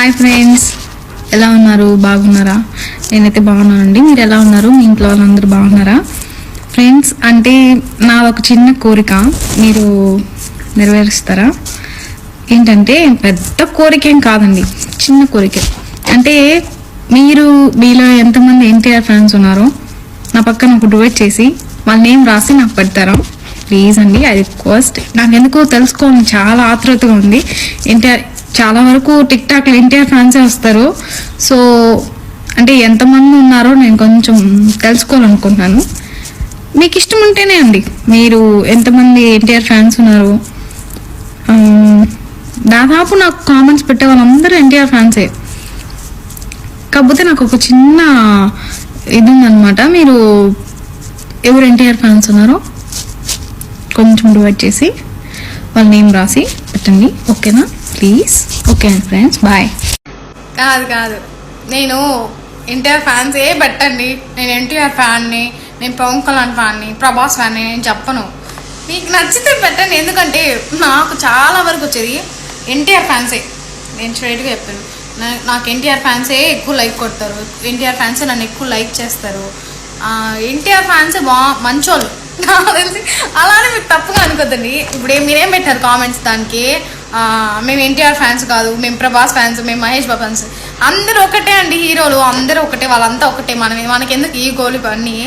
Hi friends, ఎలా ఉన్నారు? బాగున్నారా? నేనైతే బాగున్నానండి. మీరు ఎలా ఉన్నారు? మీ ఇంట్లో వాళ్ళందరూ బాగున్నారా? ఫ్రెండ్స్, అంటే నాదొక చిన్న కోరిక, మీరు నెరవేరుస్తారా? ఏంటంటే పెద్ద కోరిక ఏం కాదండి, చిన్న కోరిక. అంటే మీలో ఎంతమంది ఎన్టీఆర్ ఫ్యాన్స్ ఉన్నారో నా పక్కన ఒక డువెట్ చేసి వాళ్ళ నేమ్ రాసి నాకు పెడతారా ప్లీజ్ అండి? I request. నాకు ఎందుకో తెలుసుకోవాలని చాలా ఆతృతగా ఉంది. ఎన్టీఆర్ చాలా వరకు టిక్ టాక్లో ఎన్టీఆర్ ఫ్యాన్సే వస్తారు. సో అంటే ఎంతమంది ఉన్నారో నేను కొంచెం తెలుసుకోవాలనుకుంటున్నాను. మీకు ఇష్టం ఉంటేనే అండి, మీరు ఎంతమంది ఎన్టీఆర్ ఫ్యాన్స్ ఉన్నారు. దాదాపు నాకు కామెంట్స్ పెట్టే వాళ్ళందరూ ఎన్టీఆర్ ఫ్యాన్సే. కాకపోతే నాకు ఒక చిన్న ఇది ఉందన్నమాట. మీరు ఎవరు ఎన్టీఆర్ ఫ్యాన్స్ ఉన్నారో కొంచెం డివైడ్ చేసి వాళ్ళ నేమ్ రాసి పెట్టండి, ఓకేనా? ప్లీజ్. ఓకే అండి ఫ్రెండ్స్, బాయ్. కాదు నేను ఎన్టీఆర్ ఫ్యాన్సే పెట్టండి. నేను ఎన్టీఆర్ ఫ్యాన్ని, నేను పవన్ కళ్యాణ్ ఫ్యాన్ని, ప్రభాస్ ఫ్యాన్ని నేను చెప్పను. మీకు నచ్చితే పెట్టండి. ఎందుకంటే నాకు చాలా వరకు వచ్చేది ఎన్టీఆర్ ఫ్యాన్సే. నేను స్ట్రైట్గా చెప్పాను, నాకు ఎన్టీఆర్ ఫ్యాన్సే ఎక్కువ లైక్ కొడతారు. ఎన్టీఆర్ ఫ్యాన్సే నన్ను ఎక్కువ లైక్ చేస్తారు. ఎన్టీఆర్ ఫ్యాన్సే మంచోళ్ళు నాకు తెలిసి. అలానే మీకు తప్పుగా అనుకోద్దండి. ఇప్పుడు మీరేం పెట్టారు కామెంట్స్ దానికి? మేము ఎన్టీఆర్ ఫ్యాన్స్ కాదు, మేము ప్రభాస్ ఫ్యాన్స్, మేము మహేష్ బాబు ఫ్యాన్స్. అందరూ ఒకటే అండి, హీరోలు అందరూ ఒకటే, వాళ్ళంతా ఒకటే. మనకి ఎందుకు ఈ గోలు ఇవన్నీ?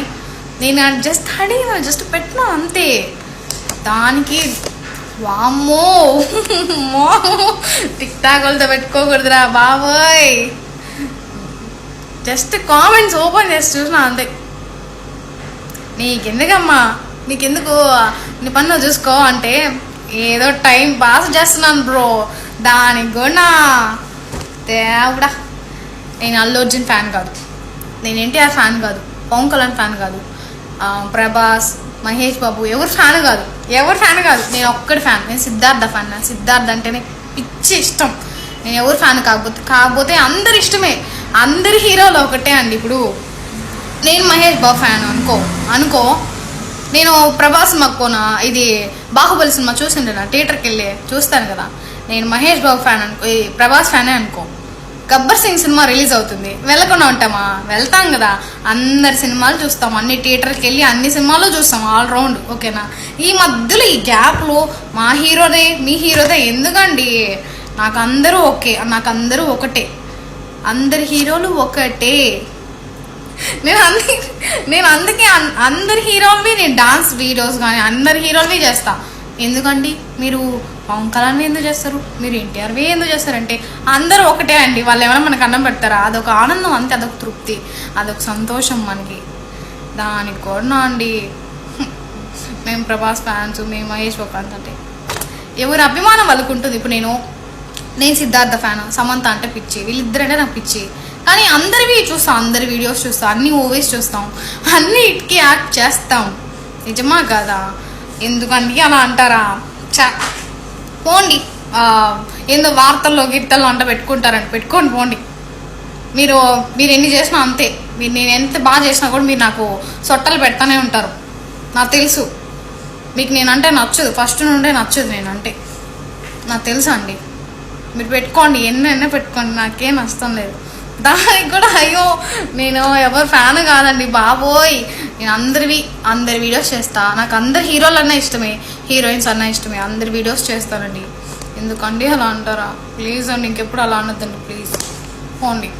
నేను జస్ట్ పెట్టినా అంతే. దానికి వామ్మో టిక్ టాక్ వాళ్ళతో పెట్టుకోకూడదురా బాబోయ్. జస్ట్ కామెంట్స్ ఓపెన్ చేసి చూసినా అంతే. నీకెందుకమ్మా, నీకెందుకు, నీ పన్ను చూసుకో అంటే ఏదో టైం పాస్ చేస్తున్నాను బ్రో. దానికి కూడా దేవుడా, నేను అల్లు అర్జున్ ఫ్యాన్ కాదు, నేను ఎన్టీఆర్ ఫ్యాన్ కాదు, పవన్ కళ్యాణ్ ఫ్యాన్ కాదు, ప్రభాస్, మహేష్ బాబు ఎవరు ఫ్యాన్ కాదు. నేను ఒక్కడి ఫ్యాన్, నేను సిద్ధార్థ ఫ్యాన్. సిద్ధార్థ అంటేనే పిచ్చి ఇష్టం. నేను ఎవరు ఫ్యాన్ కాకపోతే అందరు ఇష్టమే, అందరి హీరోలు ఒకటే అండి. ఇప్పుడు నేను మహేష్ బాబు ఫ్యాన్ అనుకో నేను ప్రభాస్ మక్కున ఇది బాహుబలి సినిమా చూసిండే నా థియేటర్కి వెళ్ళి చూస్తాను కదా, నేను మహేష్ బాబు ఫ్యాన్ అనుకో, ప్రభాస్ ఫ్యానే అనుకో. గబ్బర్ సింగ్ సినిమా రిలీజ్ అవుతుంది, వెళ్ళకుండా ఉంటామా? వెళ్తాం కదా, అందరి సినిమాలు చూస్తాం, అన్ని థియేటర్కి వెళ్ళి అన్ని సినిమాలు చూస్తాం ఆల్రౌండ్, ఓకేనా? ఈ మధ్యలో ఈ గ్యాప్లో మా హీరోదే మీ హీరోదే ఎందుకండి? నాకు అందరూ ఓకే, నాకు అందరూ ఒకటే, అందరి హీరోలు ఒకటే. నేను అందుకే అందరి హీరోలవి నేను డాన్స్ వీడియోస్ కానీ అందరి హీరోలవి చేస్తా. ఎందుకండి మీరు పవన్ కళ్యాణ్ ఎందుకు చేస్తారు, మీరు ఎన్టీఆర్వి ఎందుకు చేస్తారంటే అందరూ ఒకటే అండి. వాళ్ళు ఏమైనా మనకు అన్నం పెడతారా? అదొక ఆనందం అంతే, అదొక తృప్తి, అదొక సంతోషం మనకి. దానికి కూడా అండి మేము ప్రభాస్ ఫ్యాన్స్, మేము మహేష్ బాబు ఫ్యాన్స్ అంటే ఎవరి అభిమానం వాళ్ళకు ఉంటుంది. ఇప్పుడు నేను సిద్ధార్థ ఫ్యాన్, సమంత అంటే పిచ్చి, వీళ్ళిద్దరంటే నాకు పిచ్చి. కానీ అందరివి చూస్తాం, అందరి వీడియోస్ చూస్తాం, అన్ని మూవీస్ చూస్తాం, అన్నిటికీ యాక్ట్ చేస్తాం. నిజమా కదా? ఎందుకండి అలా అంటారా? పోండి, ఏందో వార్తల్లో గీర్తల్లో అంట పెట్టుకుంటారండి, పెట్టుకోండి పోండి. మీరు ఎన్ని చేసినా అంతే. నేను ఎంత బాగా చేసినా కూడా మీరు నాకు సొట్టలు పెడతానే ఉంటారు, నాకు తెలుసు. మీకు నేనంటే నచ్చదు, ఫస్ట్ నుండే నచ్చదు నేనంటే, నాకు తెలుసు అండి. మీరు పెట్టుకోండి, ఎన్నైనా పెట్టుకోండి, నాకేం నష్టం లేదు. దానికి కూడా అయ్యో నేను ఎవరు ఫ్యాన్ కాదండి బాబోయ్. నేను అందరి వీడియోస్ చేస్తా. నాకు అందరు హీరోలు అన్నా ఇష్టమే, హీరోయిన్స్ అన్నా ఇష్టమే, అందరి వీడియోస్ చేస్తానండి. ఎందుకండి అలా అంటారా? ప్లీజ్ అండి, ఇంకెప్పుడు అలా అనొద్దండి ప్లీజ్, పోండి.